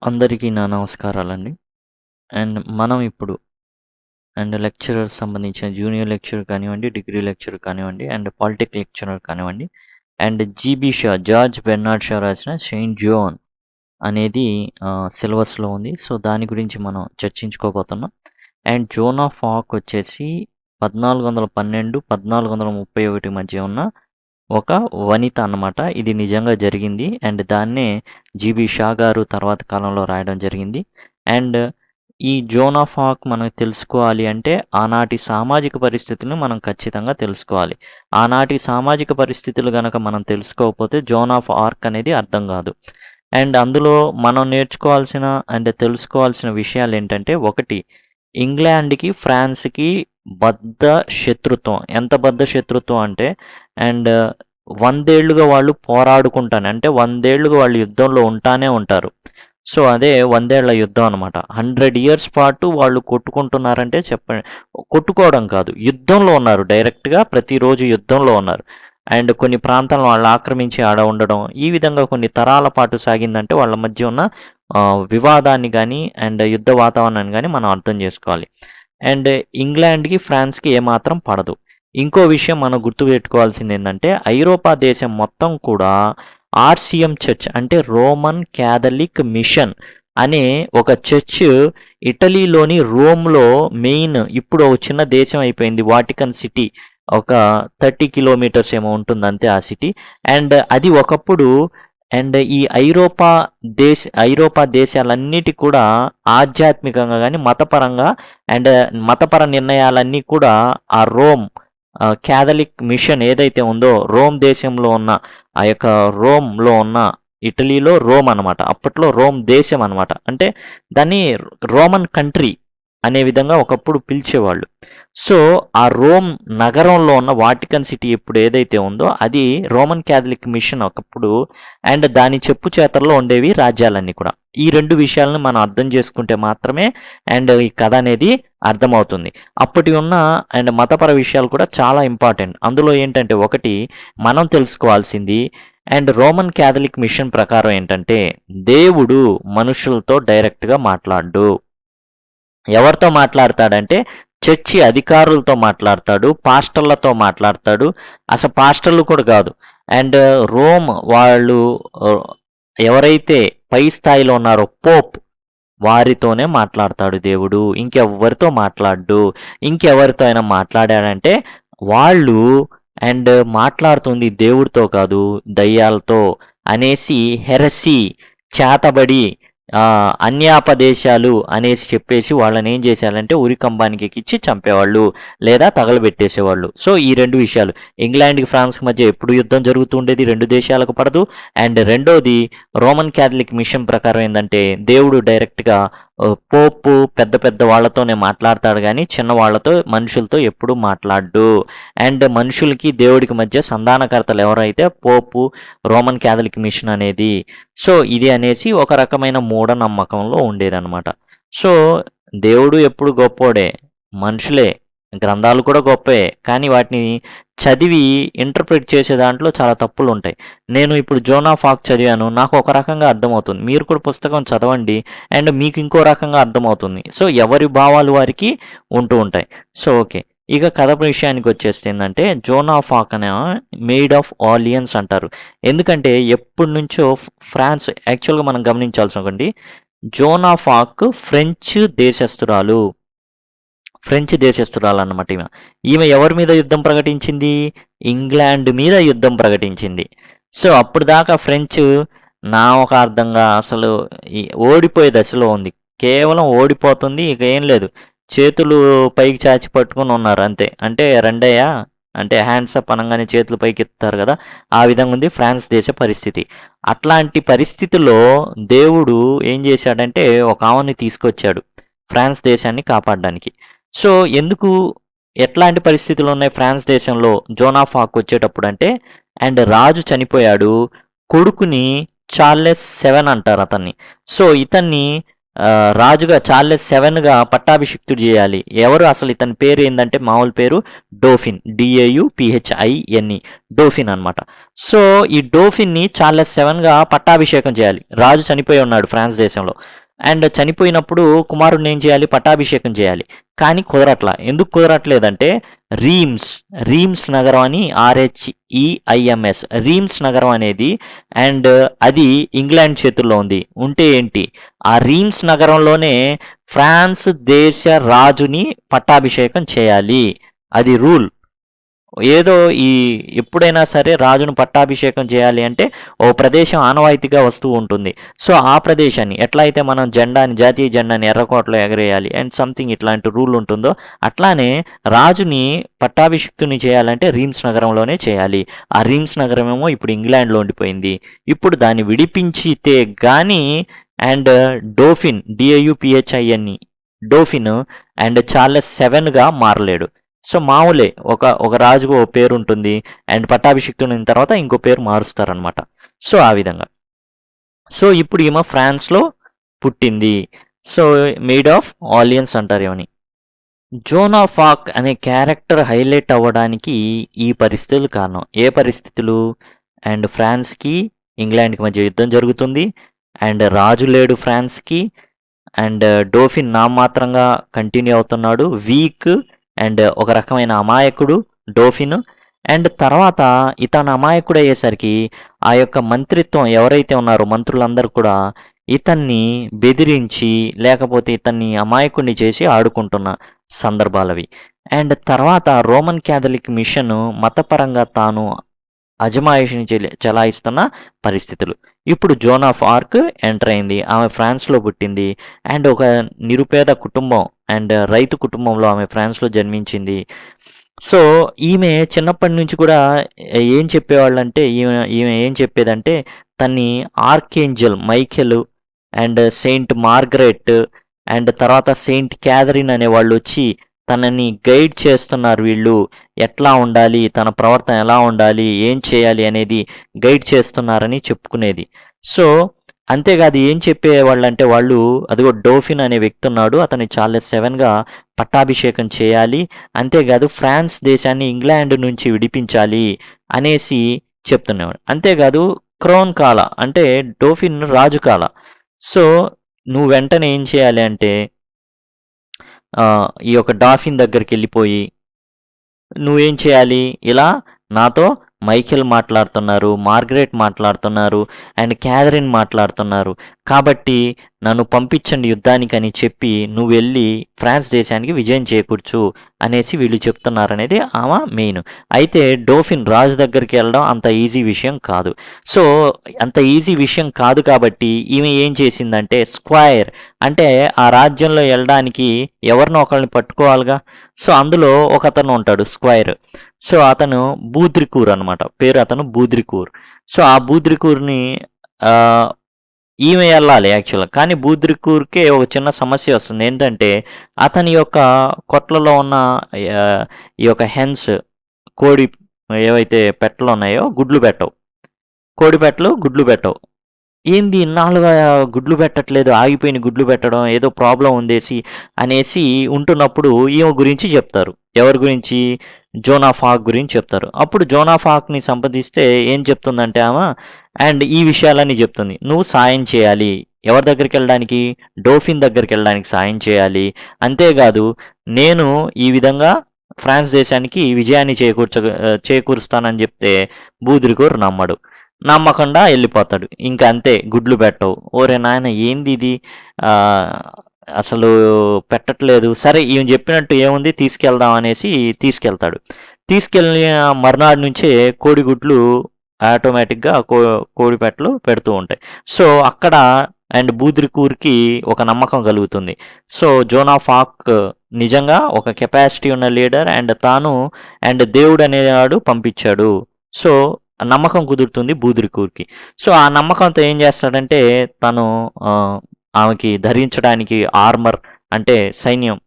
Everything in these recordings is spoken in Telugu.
అందరికీ నా నమస్కారాలండి. మనం ఇప్పుడు లెక్చరర్స్ సంబంధించిన జూనియర్ లెక్చరర్ కానివ్వండి, డిగ్రీ లెక్చరర్ కానివ్వండి, పాలిటెక్ లెక్చరర్ కానివ్వండి, GB Shah, George Bernard Shah రాసిన సెయింట్ జోన్ అనేది సిలబస్‌లో ఉంది. సో, దాని గురించి మనం చర్చించుకోబోతున్నాం. జోన్ ఆఫ్ ఆర్క్ వచ్చేసి 1412, 1431 మధ్య ఉన్న ఒక వనిత అన్నమాట. ఇది నిజంగా జరిగింది. దాన్నే జీబీ షా గారు తర్వాత కాలంలో రాయడం జరిగింది. ఈ జోన్ ఆఫ్ ఆర్క్ మనం తెలుసుకోవాలి అంటే ఆనాటి సామాజిక పరిస్థితులను మనం ఖచ్చితంగా తెలుసుకోవాలి. ఆనాటి సామాజిక పరిస్థితులు గనక మనం తెలుసుకోకపోతే జోన్ ఆఫ్ ఆర్క్ అనేది అర్థం కాదు. అందులో మనం నేర్చుకోవాల్సిన తెలుసుకోవాల్సిన విషయాలు ఏంటంటే, ఒకటి, ఇంగ్లాండ్‌కి, ఫ్రాన్స్‌కి బద్ధ శత్రుత్వం. ఎంత బద్ధ శత్రుత్వం అంటే అండ్ 100 ఏళ్లుగా వాళ్ళు పోరాడుకుంటానే, అంటే 100 ఏళ్లుగా వాళ్ళు యుద్ధంలో ఉంటానే ఉంటారు. సో, అదే 100 ఏళ్ల యుద్ధం అనమాట. 100 ఇయర్స్ పాటు వాళ్ళు కొట్టుకుంటున్నారంటే చెప్పండి, కొట్టుకోవడం కాదు, యుద్ధంలో ఉన్నారు. డైరెక్ట్‌గా ప్రతిరోజు యుద్ధంలో ఉన్నారు. కొన్ని ప్రాంతాలను వాళ్ళు ఆక్రమించి ఆడ ఉండడం, ఈ విధంగా కొన్ని తరాల పాటు సాగిందంటే వాళ్ళ మధ్య ఉన్న వివాదాన్ని గానీ యుద్ధ వాతావరణాన్ని గానీ మనం అర్థం చేసుకోవాలి. ఇంగ్లాండ్‌కి, ఫ్రాన్స్‌కి ఏమాత్రం పడదు. ఇంకో విషయం మనం గుర్తుపెట్టుకోవాల్సింది ఏంటంటే, ఐరోపా దేశం మొత్తం కూడా ఆర్‌సీఎం చర్చ్, అంటే రోమన్ క్యాథలిక్ మిషన్ అనే ఒక చర్చ్ ఇటలీలోని రోమ్‌లో మెయిన్, ఇప్పుడు ఒక చిన్న దేశం అయిపోయింది వాటికన్ సిటీ. ఒక 30 కిలోమీటర్స్ ఏమో ఉంటుంది అంతే ఆ సిటీ. అది ఒకప్పుడు ఈ ఐరోపా దేశాలన్నిటి కూడా ఆధ్యాత్మికంగా కానీ మతపరంగా మతపర నిర్ణయాలన్నీ కూడా ఆ రోమ్ క్యాథలిక్ మిషన్ ఏదైతే ఉందో, రోమ్ దేశంలో ఉన్న ఆ యొక్క రోమ్లో ఉన్న, ఇటలీలో రోమ్ అనమాట, అప్పట్లో రోమ్ దేశం అనమాట, అంటే దాన్ని రోమన్ కంట్రీ అనే విధంగా ఒకప్పుడు పిలిచేవాళ్ళు. సో, ఆ రోమ్ నగరంలో ఉన్న వాటికన్ సిటీ ఇప్పుడు ఏదైతే ఉందో అది రోమన్ క్యాథలిక్ మిషన్ ఒకప్పుడు. దాని చెప్పు చేతల్లో ఉండేవి రాజ్యాలన్నీ కూడా. ఈ రెండు విషయాలను మనం అర్థం చేసుకుంటే మాత్రమే ఈ కథ అనేది అర్థమవుతుంది. అప్పటి ఉన్న మతపర విషయాలు కూడా చాలా ఇంపార్టెంట్. అందులో ఏంటంటే, ఒకటి మనం తెలుసుకోవాల్సింది, రోమన్ క్యాథలిక్ మిషన్ ప్రకారం ఏంటంటే, దేవుడు మనుషులతో డైరెక్ట్‌గా మాట్లాడడు. ఎవరితో మాట్లాడతాడంటే చర్చి అధికారులతో మాట్లాడతాడు, పాస్టర్లతో మాట్లాడతాడు. అసలు పాస్టర్లు కూడా కాదు. రోమ్ వాళ్ళు ఎవరైతే పై స్థాయిలో ఉన్నారో పోప్, వారితోనే మాట్లాడతాడు దేవుడు. ఇంకెవ్వరితో మాట్లాడు. ఇంకెవరితో అయినా మాట్లాడాడంటే వాళ్ళు మాట్లాడుతుంది దేవుడితో కాదు, దయ్యాలతో అనేసి హెరసీ, చేతబడి, అన్యాపదేశాలు అనేసి చెప్పేసి వాళ్ళని ఏం చేశారంటే ఉరికంబానికి ఎక్కించి చంపేవాళ్ళు లేదా తగలబెట్టేసేవాళ్ళు. సో, ఈ రెండు విషయాలు, ఇంగ్లాండ్కి ఫ్రాన్స్కి మధ్య ఎప్పుడు యుద్ధం జరుగుతుండేది, రెండు దేశాలకు పడదు. రెండోది, రోమన్ క్యాథలిక్ మిషన్ ప్రకారం ఏంటంటే దేవుడు డైరెక్ట్గా పోపు పెద్ద పెద్ద వాళ్ళతోనే మాట్లాడతాడు కానీ చిన్న వాళ్ళతో, మనుషులతో ఎప్పుడు మాట్లాడు. మనుషులకి దేవుడికి మధ్య సంధానకర్తలు ఎవరైతే పోపు, రోమన్ క్యాథలిక్ మిషన్ అనేది. సో, ఇది అనేసి ఒక రకమైన మూఢనమ్మకంలో ఉండేదన్నమాట. సో, దేవుడు ఎప్పుడు గొప్పోడే, మనుషులే, గ్రంథాలు కూడా గొప్పే, కానీ వాటిని చదివి ఇంటర్ప్రిట్ చేసే దాంట్లో చాలా తప్పులు ఉంటాయి. నేను ఇప్పుడు జోన్ ఆఫ్ ఆర్క్ చదివాను, నాకు ఒక రకంగా అర్థమవుతుంది. మీరు కూడా పుస్తకం చదవండి, మీకు ఇంకో రకంగా అర్థమవుతుంది. సో, ఎవరి భావాలు వారికి ఉంటూ ఉంటాయి. సో, ఓకే, ఇక కథ విషయానికి వచ్చేస్తే ఏంటంటే, జోన్ ఆఫ్ ఆర్క్ అనే మేడ్ ఆఫ్ ఆలియన్స్ అంటారు. ఎందుకంటే ఎప్పటి నుంచో ఫ్రాన్స్, యాక్చువల్గా మనం గమనించాల్సి ఒకటి, జోన్ ఆఫ్ ఆర్క్ ఫ్రెంచ్ దేశస్థురాలు అన్నమాట. ఈమె ఎవరి మీద యుద్ధం ప్రకటించింది? ఇంగ్లాండ్ మీద యుద్ధం ప్రకటించింది. సో, అప్పుడు దాకా ఫ్రెంచ్ నా ఒక అర్థంగా అసలు ఓడిపోయే దశలో ఉంది. కేవలం ఓడిపోతుంది, ఇక ఏం లేదు, చేతులు పైకి చాచి పట్టుకొని ఉన్నారు అంతే. అంటే రెండయ్యా, అంటే హ్యాండ్స్ అప్ అనగానే చేతులు పైకి ఎత్తుతారు కదా, ఆ విధంగా ఉంది ఫ్రాన్స్ దేశ పరిస్థితి. అట్లాంటి పరిస్థితుల్లో దేవుడు ఏం చేశాడంటే ఒక ఆమెని తీసుకొచ్చాడు ఫ్రాన్స్ దేశాన్ని కాపాడడానికి. సో, ఎట్లాంటి పరిస్థితులు ఉన్నాయి ఫ్రాన్స్ దేశంలో జోన్ ఆఫ్ ఆర్క్ వచ్చేటప్పుడు అంటే, రాజు చనిపోయాడు, కొడుకుని చార్లెస్ 7 అంటారు అతన్ని. సో, ఇతన్ని రాజుగా చార్లెస్ సెవెన్గా పట్టాభిషిక్తుడు చేయాలి. ఎవరు అసలు ఇతని పేరు ఏంటంటే మామూలు పేరు డోఫిన్, DAUPHINE, డోఫిన్ అనమాట. సో ఈ డోఫిన్ని చార్లెస్ సెవెన్గా పట్టాభిషేకం చేయాలి. రాజు చనిపోయి ఉన్నాడు ఫ్రాన్స్ దేశంలో. అండ్ చనిపోయినప్పుడు కుమారుడిని ఏం చేయాలి, పట్టాభిషేకం చేయాలి. కానీ కుదరట్లా. ఎందుకు కుదరట్లేదంటే రీమ్స్ నగరం అని, RHEIMS, రీమ్స్ నగరం అనేది, అండ్ అది ఇంగ్లాండ్ చేతుల్లో ఉంది. ఉంటే ఏంటి, ఆ రీమ్స్ నగరంలోనే ఫ్రాన్స్ దేశ రాజుని పట్టాభిషేకం చేయాలి. అది రూల్. ఏదో ఎప్పుడైనా సరే రాజును పట్టాభిషేకం చేయాలి అంటే ఓ ప్రదేశం ఆనవాయితీగా వస్తూ ఉంటుంది. సో ఆ ప్రదేశాన్ని ఎట్లా అయితే మనం జాతీయ జెండాని ఎర్రకోటలో ఎగరేయాలి అండ్ సంథింగ్ ఇట్లాంటి రూల్ ఉంటుందో, అట్లానే రాజుని పట్టాభిషిక్తుని చేయాలంటే రీమ్స్ నగరంలోనే చేయాలి. ఆ రీమ్స్ నగరం ఏమో ఇప్పుడు ఇంగ్లాండ్లో ఉండిపోయింది. ఇప్పుడు దాన్ని విడిపించితే కానీ and Dauphin, DAUPHINE, Dauphin and Charles సెవెన్గా మారలేడు. సో మామూలే, ఒక రాజుకు ఓ పేరు ఉంటుంది అండ్ పట్టాభిషిక్తుడైన తర్వాత ఇంకో పేరు మారుస్తారనమాట. సో ఆ విధంగా. సో ఇప్పుడు ఈమె ఫ్రాన్స్లో పుట్టింది. సో మేడ్ ఆఫ్ ఆలియన్స్ అంటారు ఏమని. జోన్ ఆఫ్ ఆర్క్ అనే క్యారెక్టర్ హైలైట్ అవ్వడానికి ఈ పరిస్థితులు కారణం. ఏ పరిస్థితులు, అండ్ ఫ్రాన్స్కి ఇంగ్లాండ్కి మధ్య యుద్ధం జరుగుతుంది, అండ్ రాజు లేడు ఫ్రాన్స్కి, అండ్ డోఫిన్ నామాత్రంగా కంటిన్యూ అవుతున్నాడు, వీక్ అండ్ ఒక రకమైన అమాయకుడు డోఫిన్. అండ్ తర్వాత ఇతను అమాయకుడు అయ్యేసరికి ఆ యొక్క మంత్రిత్వం ఎవరైతే ఉన్నారో మంత్రులందరూ కూడా ఇతన్ని బెదిరించి లేకపోతే ఇతన్ని అమాయకుడిని చేసి ఆడుకుంటున్న సందర్భాలవి. అండ్ తర్వాత రోమన్ క్యాథలిక్ మిషన్ మతపరంగా తాను అజమాయిషిని చలాయిస్తున్న పరిస్థితులు. ఇప్పుడు జోన్ ఆఫ్ ఆర్క్ ఎంటర్ అయింది. ఆమె ఫ్రాన్స్లో పుట్టింది అండ్ ఒక నిరుపేద కుటుంబం అండ్ రైతు కుటుంబంలో ఆమె ఫ్రాన్స్లో జన్మించింది. సో ఈమె చిన్నప్పటి నుంచి కూడా ఏం చెప్పేవాళ్ళంటే ఈమె ఏం చెప్పేదంటే తన్ని archangel Michael and Saint Margaret and తర్వాత సెయింట్ క్యాథరిన్ అనే వాళ్ళు వచ్చి తనని గైడ్ చేస్తున్నారు, వీళ్ళు ఎట్లా ఉండాలి, తన ప్రవర్తన ఎలా ఉండాలి, ఏం చేయాలి అనేది గైడ్ చేస్తున్నారని చెప్పుకునేది. సో అంతేకాదు ఏం చెప్పేవాళ్ళంటే వాళ్ళు, అదిగో డోఫిన్ అనే వ్యక్తి ఉన్నాడు, అతని చార్లెస్ సెవెన్గా పట్టాభిషేకం చేయాలి, అంతేకాదు ఫ్రాన్స్ దేశాన్ని ఇంగ్లాండ్ నుంచి విడిపించాలి అనేసి చెప్తున్నవాడు. అంతేకాదు క్రోన్ కాల అంటే డోఫిన్ రాజు కాల. సో నువ్వు వెంటనే ఏం చేయాలి అంటే ఈ యొక్క డాఫిన్ దగ్గరికి వెళ్ళిపోయి నువ్వేం చేయాలి, ఇలా నాతో మైఖేల్ మాట్లాడుతున్నారు, మార్గరెట్ మాట్లాడుతున్నారు అండ్ క్యాథరిన్ మాట్లాడుతున్నారు, కాబట్టి నన్ను పంపించండి యుద్ధానికి అని చెప్పి నువ్వు వెళ్ళి ఫ్రాన్స్ దేశానికి విజయం చేకూర్చు అనేసి వీళ్ళు చెప్తున్నారనేది ఆమె మెయిన్. అయితే డోఫిన్ రాజు దగ్గరికి వెళ్ళడం అంత ఈజీ విషయం కాదు. సో అంత ఈజీ విషయం కాదు కాబట్టి ఈమె ఏం చేసిందంటే స్క్వైర్ అంటే ఆ రాజ్యంలో వెళ్ళడానికి ఎవరినో ఒకరిని పట్టుకోవాలిగా. సో అందులో ఒక అతను ఉంటాడు స్క్వైర్. సో అతను బూద్రికూర్ అనమాట, పేరు అతను బూద్రికూర్. సో ఆ బూద్రికూర్ని ఈమె వెళ్ళాలి యాక్చువల్గా, కానీ బూద్రికూర్కే ఒక చిన్న సమస్య వస్తుంది. ఏంటంటే అతని యొక్క కొట్లలో ఉన్న ఈ యొక్క హెన్స్, కోడి ఏవైతే పెట్టలు ఉన్నాయో గుడ్లు పెట్టవు, కోడి పెట్టలు గుడ్లు పెట్టవు. ఏంది ఇన్నాళ్ళుగా గుడ్లు పెట్టట్లేదు, ఆగిపోయిన గుడ్లు పెట్టడం, ఏదో ప్రాబ్లం ఉందేసి అనేసి ఉంటున్నప్పుడు ఈమె గురించి చెప్తారు. ఎవరి గురించి, జోన్ ఆఫ్ ఆర్క్ గురించి చెప్తారు. అప్పుడు జోన్ ఆఫ్ ఆర్క్ని సంప్రదిస్తే ఏం చెప్తుందంటే ఆమె అండ్ ఈ విషయాలన్నీ చెప్తుంది. నువ్వు సాయం చేయాలి, ఎవరి దగ్గరికి వెళ్ళడానికి, డోఫిన్ దగ్గరికి వెళ్ళడానికి సాయం చేయాలి, అంతేకాదు నేను ఈ విధంగా ఫ్రాన్స్ దేశానికి విజయాన్ని చేకూరుస్తానని చెప్తే బూద్రికూర్ నమ్మకుండా వెళ్ళిపోతాడు. ఇంకా అంతే, గుడ్లు పెట్టవు. ఓరే నాయన ఏంది ఇది, అసలు పెట్టట్లేదు, సరే ఈయన చెప్పినట్టు ఏముంది తీసుకెళ్దాం అనేసి తీసుకెళ్తాడు. తీసుకెళ్ళిన మర్నాడు నుంచే కోడిగుడ్లు ఆటోమేటిక్గా కోడి పెట్టలు పెడుతూ ఉంటాయి. సో అక్కడ అండ్ బూద్రికూర్కి ఒక నమ్మకం కలుగుతుంది. సో జోన్ ఆఫ్ ఆర్క్ నిజంగా ఒక కెపాసిటీ ఉన్న లీడర్ అండ్ తాను అండ్ దేవుడు అనేవాడు పంపించాడు. సో నమ్మకం కుదురుతుంది బూద్రికూర్కి. సో ఆ నమ్మకంతో ఏం చేస్తాడంటే తను ఆమెకి ధరించడానికి ఆర్మర్ అంటే సైన్యం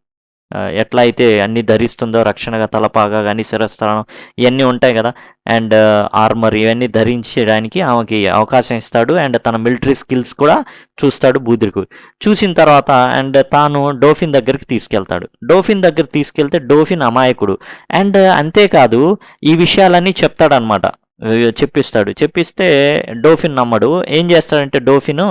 ఎట్లా అయితే అన్నీ ధరిస్తుందో రక్షణగా తలపాగా కానీ శిరస్త్రాణం ఇవన్నీ ఉంటాయి కదా, అండ్ ఆర్మర్ ఇవన్నీ ధరించడానికి ఆమెకి అవకాశం ఇస్తాడు. అండ్ తన మిలిటరీ స్కిల్స్ కూడా చూస్తాడు బూదిరికు. చూసిన తర్వాత అండ్ తాను డోఫిన్ దగ్గరికి తీసుకెళ్తాడు. డోఫిన్ దగ్గర తీసుకెళ్తే డోఫిన్ అమాయకుడు. అండ్ అంతేకాదు ఈ విషయాలన్నీ చెప్తాడనమాట. చెప్పిస్తాడు. చెప్పిస్తే డోఫిన్ నమ్మడు. ఏం చేస్తాడంటే డోఫిన్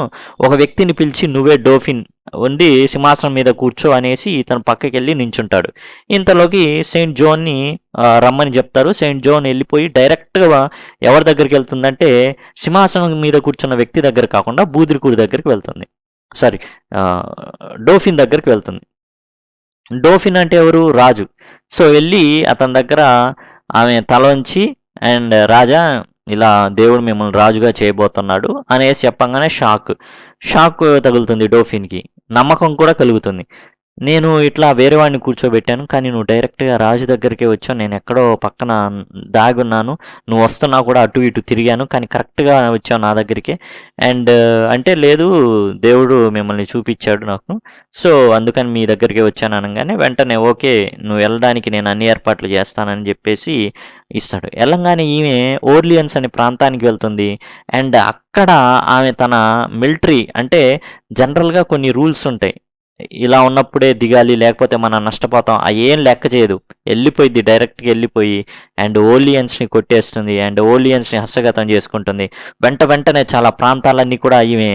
ఒక వ్యక్తిని పిలిచి నువ్వే డోఫిన్ ఉండి సింహాసనం మీద కూర్చో అనేసి ఇతను పక్కకి వెళ్ళి నించుంటాడు. ఇంతలోకి సెయింట్ జోన్ని రమ్మని చెప్తారు. సెయింట్ జోన్ వెళ్ళిపోయి డైరెక్ట్గా ఎవరి దగ్గరికి వెళ్తుందంటే సింహాసనం మీద కూర్చున్న వ్యక్తి దగ్గర కాకుండా బూదిరికుడి దగ్గరికి వెళ్తుంది. సారీ, డోఫిన్ దగ్గరికి వెళ్తుంది. డోఫిన్ అంటే ఎవరు? రాజు. సో వెళ్ళి అతని దగ్గర ఆమె తల వంచి అండ్ రాజా ఇలా దేవుడు మిమ్మల్ని రాజుగా చేయబోతున్నాడు అనేసి చెప్పంగానే షాక్ తగులుతుంది డోఫిన్కి. నమ్మకం కూడా కలుగుతుంది. నేను ఇట్లా వేరే వాడిని కూర్చోబెట్టాను, కానీ నువ్వు డైరెక్ట్గా రాజు దగ్గరికే వచ్చావు. నేను ఎక్కడో పక్కన దాగున్నాను, నువ్వు వస్తున్నా కూడా అటు ఇటు తిరిగాను, కానీ కరెక్ట్గా వచ్చావు నా దగ్గరికి. అండ్ అంటే లేదు, దేవుడు మిమ్మల్ని చూపించాడు నాకు, సో అందుకని మీ దగ్గరికి వచ్చాను అనగానే వెంటనే ఓకే నువ్వు వెళ్ళడానికి నేను అన్ని ఏర్పాట్లు చేస్తానని చెప్పేసి ఇస్తాడు. వెళ్ళంగానే ఈమె ఓర్లియన్స్ అనే ప్రాంతానికి వెళ్తుంది. అండ్ అక్కడ ఆమె తన మిలిటరీ అంటే జనరల్గా కొన్ని రూల్స్ ఉంటాయి, ఇలా ఉన్నప్పుడే దిగాలి లేకపోతే మనం నష్టపోతాం, ఏం లెక్క చేయదు, వెళ్ళిపోయింది డైరెక్ట్గా వెళ్ళిపోయి అండ్ ఓలియన్స్ని కొట్టేస్తుంది అండ్ ఓలియన్స్ని హస్తగతం చేసుకుంటుంది. వెంటనే చాలా ప్రాంతాలన్నీ కూడా ఈమె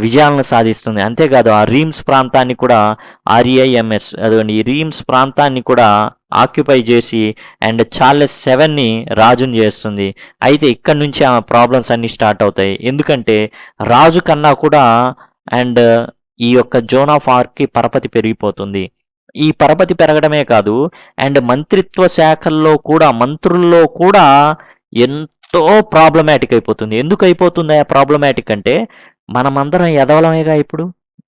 విజయాలను సాధిస్తుంది. అంతేకాదు ఆ రీమ్స్ ప్రాంతాన్ని కూడా REIMS అదిగోండి ఈ రీమ్స్ ప్రాంతాన్ని కూడా ఆక్యుపై చేసి అండ్ చార్లెస్ 7ని రాజుని చేస్తుంది. అయితే ఇక్కడ నుంచి ఆమె ప్రాబ్లమ్స్ అన్నీ స్టార్ట్ అవుతాయి. ఎందుకంటే రాజు కన్నా కూడా అండ్ ఈ యొక్క జోన్ ఆఫ్ ఆర్క్కి పరపతి పెరిగిపోతుంది. ఈ పరపతి పెరగడమే కాదు అండ్ మంత్రిత్వ శాఖల్లో కూడా మంత్రుల్లో కూడా ఎంతో ప్రాబ్లమాటిక్ అయిపోతుంది. ఎందుకు అయిపోతుంది ఆ ప్రాబ్లమాటిక్ అంటే మనమందరం ఎదవలమేగా. ఇప్పుడు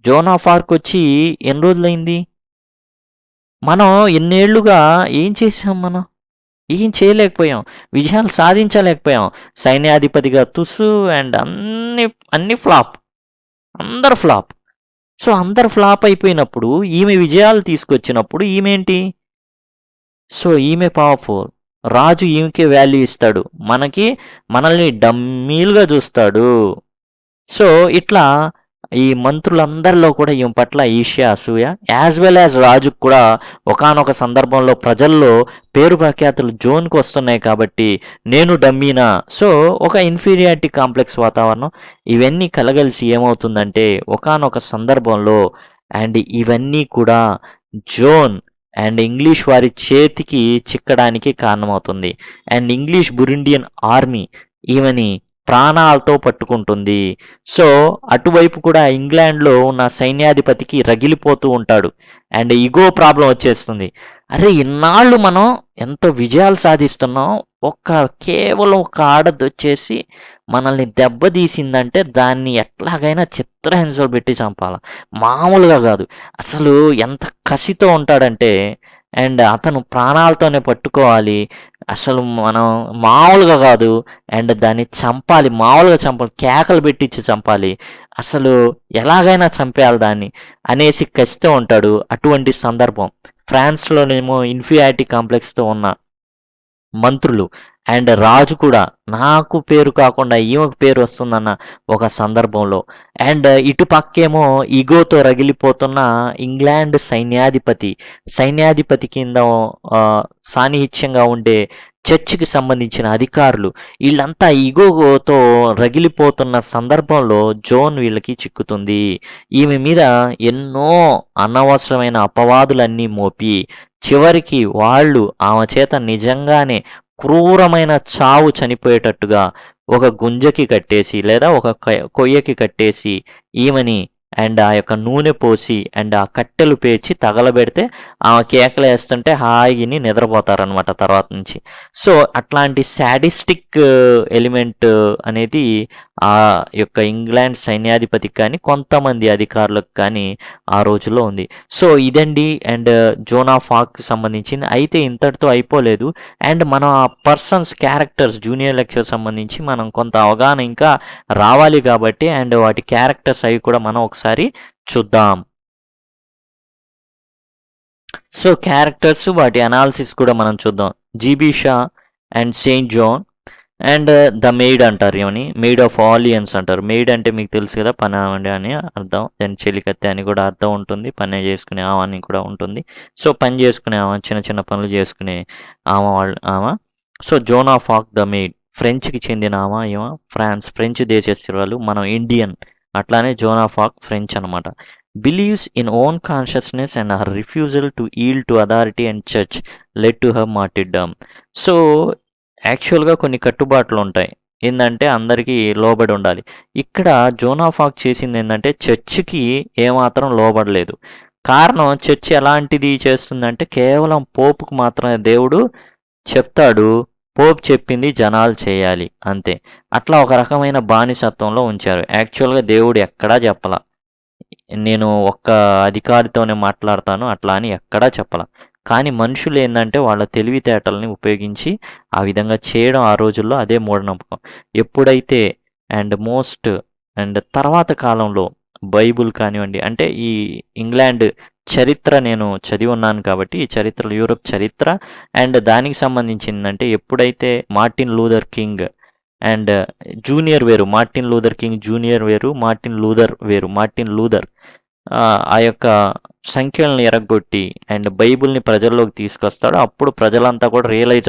జోన్ ఆఫ్ ఆర్క్ వచ్చి ఎన్ని రోజులైంది? మనం ఎన్నేళ్లుగా ఏం చేసాం? మనం ఏం చేయలేకపోయాం, విజయాలు సాధించలేకపోయాం. సైన్యాధిపతిగా తుస్సు అండ్ అన్ని ఫ్లాప్, అందరు ఫ్లాప్. సో అందరు ఫ్లాప్ అయిపోయినప్పుడు ఈమె విజయాలు తీసుకొచ్చినప్పుడు ఈమెంటి? సో ఈమె పవర్ఫుల్, రాజు ఈమెకే వాల్యూ ఇస్తాడు, మనల్ని డమ్మీలుగా చూస్తాడు. సో ఇట్లా ఈ మంత్రులందరిలో కూడా ఈమె పట్ల ఈర్ష్య అసూయ యాజ్ వెల్ యాజ్ రాజుకు కూడా ఒకానొక సందర్భంలో ప్రజల్లో పేరు ప్రఖ్యాతులు జోన్కి వస్తున్నాయి కాబట్టి నేను డమ్మీనా, సో ఒక ఇన్ఫీరియారిటీ కాంప్లెక్స్ వాతావరణం ఇవన్నీ కలగలిసి ఏమవుతుందంటే ఒకానొక సందర్భంలో అండ్ ఇవన్నీ కూడా జోన్ అండ్ ఇంగ్లీష్ వారి చేతికి చిక్కడానికి కారణమవుతుంది. అండ్ ఇంగ్లీష్ బురుండియన్ ఆర్మీ ఈమెని ప్రాణాలతో పట్టుకుంటుంది. సో అటువైపు కూడా ఇంగ్లాండ్లో ఉన్న సైన్యాధిపతికి రగిలిపోతూ ఉంటాడు అండ్ ఈగో ప్రాబ్లం వచ్చేస్తుంది. అరే ఇన్నాళ్ళు మనం ఎంతో విజయాలు సాధిస్తున్నాం, కేవలం ఒక ఆడది వచ్చేసి మనల్ని దెబ్బతీసిందంటే దాన్ని ఎట్లాగైనా చిత్రహింసలు పెట్టి చంపాలి, మామూలుగా కాదు. అసలు ఎంత కసితో ఉంటాడంటే అండ్ అతను ప్రాణాలతోనే పట్టుకోవాలి, అసలు మనం మామూలుగా కాదు. అండ్ దాన్ని చంపాలి, మామూలుగా చంపాలి, కేకలు పెట్టించి చంపాలి, అసలు ఎలాగైనా చంపేయాలి దాన్ని అనేసి కసితో ఉంటాడు. అటువంటి సందర్భం ఫ్రాన్స్లోనేమో ఇన్ఫీరియారిటీ కాంప్లెక్స్తో ఉన్న మంత్రులు అండ్ రాజు కూడా నాకు పేరు కాకుండా ఈమెకు పేరు వస్తుందన్న ఒక సందర్భంలో అండ్ ఇటు పక్కేమో ఈగోతో రగిలిపోతున్న ఇంగ్లాండ్ సైన్యాధిపతి కింద సాన్నిహిత్యంగా ఉండే చర్చికి సంబంధించిన అధికారులు వీళ్ళంతా ఈగోతో రగిలిపోతున్న సందర్భంలో జోన్ వీళ్ళకి చిక్కుతుంది. ఈమె మీద ఎన్నో అనవసరమైన అపవాదులన్నీ మోపి చివరికి వాళ్ళు ఆమె చేత నిజంగానే క్రూరమైన చావు చనిపోయేటట్టుగా ఒక గుంజకి కట్టేసి లేదా ఒక కొయ్యకి కట్టేసి ఈమెని అండ్ ఆ యొక్క నూనె పోసి అండ్ ఆ కట్టెలు పేర్చి తగలబెడితే ఆమె కేకలు వేస్తుంటే హాయిని నిద్రపోతారనమాట తర్వాత నుంచి. సో అట్లాంటి శాడిస్టిక్ ఎలిమెంట్ అనేది ఆ యొక్క ఇంగ్లాండ్ సైన్యాధిపతికి కానీ కొంతమంది అధికారులకు కానీ ఆ రోజుల్లో ఉంది. సో ఇదండి అండ్ జోన్ ఆఫ్ ఆర్క్కి సంబంధించింది. అయితే ఇంతటితో అయిపోలేదు అండ్ మనం ఆ పర్సన్స్ క్యారెక్టర్స్ జూనియర్ లెక్చర్ సంబంధించి మనం కొంత అవగాహన ఇంకా రావాలి కాబట్టి అండ్ వాటి క్యారెక్టర్స్ అవి కూడా మనం ఒకసారి చూద్దాం. సో క్యారెక్టర్స్ వాటి అనాలిసిస్ కూడా మనం చూద్దాం. G B Shaw and Saint Joan and the maid అంటారు. ఏమని మెయిడ్ ఆఫ్ ఆలియన్స్ అంటారు. మెయిడ్ అంటే మీకు తెలుసు కదా, పని ఆవిడ అని అర్థం. దాని చెలికత్తె అని కూడా అర్థం ఉంటుంది. పని చేసుకునే ఆమె అని కూడా ఉంటుంది. సో పని చేసుకునే ఆమె, చిన్న చిన్న పనులు చేసుకునే ఆమె. So Joan of Arc the maid ఫ్రెంచ్కి చెందిన ఆమె. ఏమో ఫ్రెంచ్ దేశస్తురాలు. మనం ఇండియన్. అట్లానే జోన్ ఆఫ్ ఆర్క్ ఫ్రెంచ్ అనమాట. Believes in own conscience and her refusal to yield to authority and church led to her martyrdom. So యాక్చువల్గా కొన్ని కట్టుబాట్లు ఉంటాయి. ఏంటంటే అందరికీ లోబడి ఉండాలి. ఇక్కడ జోన్ ఆఫ్ ఆర్క్ చేసింది ఏంటంటే చర్చికి ఏమాత్రం లోబడలేదు. కారణం, చర్చ్ ఎలాంటిది చేస్తుందంటే కేవలం పోపుకు మాత్రమే దేవుడు చెప్తాడు, పోప్ చెప్పింది జనాలు చేయాలి అంతే. అట్లా ఒక రకమైన బానిసత్వంలో ఉంచారు. యాక్చువల్గా దేవుడు ఎక్కడా చెప్పలా, నేను ఒక్క అధికారితోనే మాట్లాడతాను అట్లా అని ఎక్కడా చెప్పలా. కానీ మనుషులు ఏంటంటే వాళ్ళ తెలివితేటల్ని ఉపయోగించి ఆ విధంగా చేయడం ఆ రోజుల్లో అదే మూఢనమ్మకం. ఎప్పుడైతే అండ్ తర్వాత కాలంలో బైబుల్ కానివ్వండి, అంటే ఈ ఇంగ్లాండ్ చరిత్ర నేను చదివి ఉన్నాను కాబట్టి ఈ చరిత్రలో యూరప్ చరిత్ర అండ్ దానికి సంబంధించిందంటే ఎప్పుడైతే Martin Luther king and junior వేరు, మార్టిన్ లూథర్ కింగ్ జూనియర్ వేరు, మార్టిన్ లూథర్ ఆ యొక్క సంఖ్యలను ఎరగొట్టి అండ్ బైబిల్ని ప్రజల్లోకి తీసుకొస్తాడు. అప్పుడు ప్రజలంతా కూడా రియలైజ్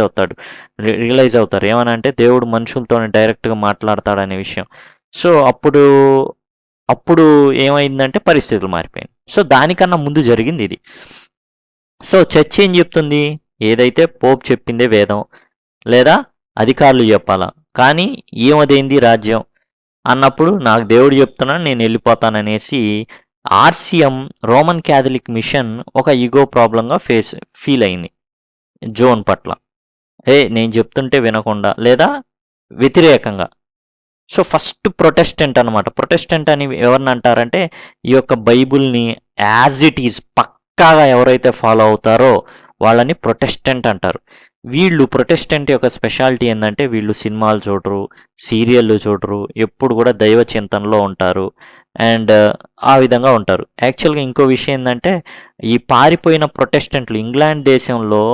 అవుతారు ఏమనంటే దేవుడు మనుషులతోనే డైరెక్ట్గా మాట్లాడతాడనే విషయం. సో అప్పుడు ఏమైందంటే పరిస్థితులు మారిపోయాయి. సో దానికన్నా ముందు జరిగింది ఇది. సో చర్చ్ ఏం చెప్తుంది, ఏదైతే పోప్ చెప్పిందే వేదం లేదా అధికారులు చెప్పాలా, కానీ ఏమదేంది రాజ్యం అన్నప్పుడు నాకు దేవుడు చెప్తున్నాను నేను వెళ్ళిపోతాననేసి ఆర్సిఎం రోమన్ క్యాథలిక్ మిషన్ ఒక ఈగో ప్రాబ్లంగా ఫీల్ అయింది జోన్ పట్ల. నేను చెప్తుంటే వినకుండా లేదా వ్యతిరేకంగా. సో ఫస్ట్ ప్రొటెస్టెంట్ అనమాట. ప్రొటెస్టెంట్ అని ఎవరిని అంటారంటే ఈ యొక్క బైబుల్ని యాజ్ ఇట్ ఈజ్ పక్కాగా ఎవరైతే ఫాలో అవుతారో వాళ్ళని ప్రొటెస్టెంట్ అంటారు. వీళ్ళు ప్రొటెస్టెంట్ యొక్క స్పెషాలిటీ ఏంటంటే వీళ్ళు సినిమాలు చూడరు, సీరియళ్ళు చూడరు, ఎప్పుడు కూడా దైవ చింతనలో ఉంటారు అండ్ ఆ విధంగా ఉంటారు. యాక్చువల్గా ఇంకో విషయం ఏంటంటే ఈ పారిపోయిన ప్రొటెస్టెంట్లు ఇంగ్లాండ్ దేశంలో